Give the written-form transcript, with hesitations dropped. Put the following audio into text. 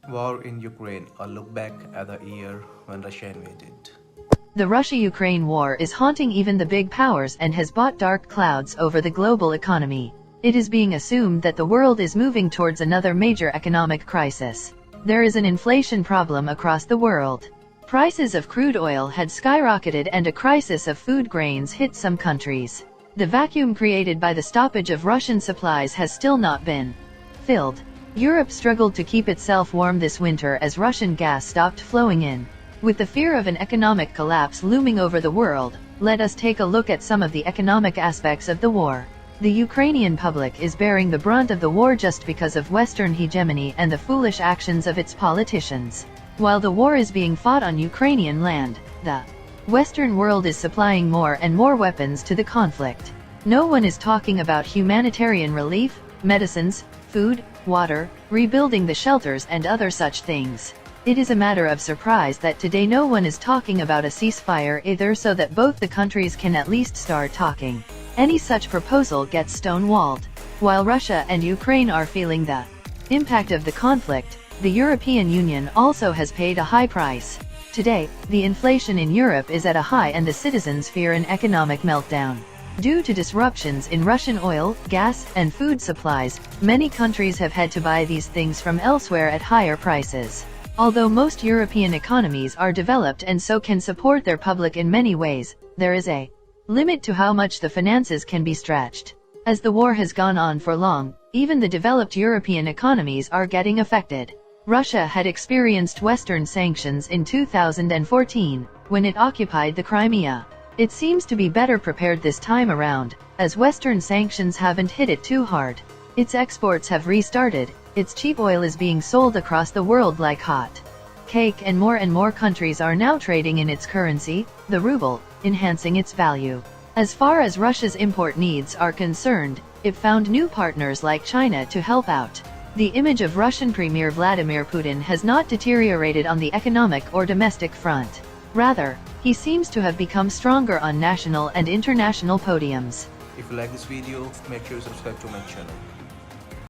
War in Ukraine, a look back at the year when Russia invaded. The Russia-Ukraine war is haunting even the big powers and has brought dark clouds over the global economy. It is being assumed that the world is moving towards another major economic crisis. There is an inflation problem across the world. Prices of crude oil had skyrocketed and a crisis of food grains hit some countries. The vacuum created by the stoppage of Russian supplies has still not been filled. Europe struggled to keep itself warm this winter as Russian gas stopped flowing in. With the fear of an economic collapse looming over the world, let us take a look at some of the economic aspects of the war. The Ukrainian public is bearing the brunt of the war just because of Western hegemony and the foolish actions of its politicians. While the war is being fought on Ukrainian land, the Western world is supplying more and more weapons to the conflict. No one is talking about humanitarian relief, medicines, food, water, rebuilding the shelters and other such things. It is a matter of surprise that today no one is talking about a ceasefire either, so that both the countries can at least start talking. Any such proposal gets stonewalled. While Russia and Ukraine are feeling the impact of the conflict, the European Union also has paid a high price. Today, the inflation in Europe is at a high and the citizens fear an economic meltdown. Due to disruptions in Russian oil, gas, and food supplies, many countries have had to buy these things from elsewhere at higher prices. Although most European economies are developed and so can support their public in many ways, there is a limit to how much the finances can be stretched. As the war has gone on for long, even the developed European economies are getting affected. Russia had experienced Western sanctions in 2014, when it occupied the Crimea. It seems to be better prepared this time around, as Western sanctions haven't hit it too hard. Its exports have restarted, its cheap oil is being sold across the world like hot cake, and more countries are now trading in its currency, the ruble, enhancing its value. As far as Russia's import needs are concerned, it found new partners like China to help out. The image of Russian Premier Vladimir Putin has not deteriorated on the economic or domestic front. Rather, he seems to have become stronger on national and international podiums. If you like this video, make sure you subscribe to my channel.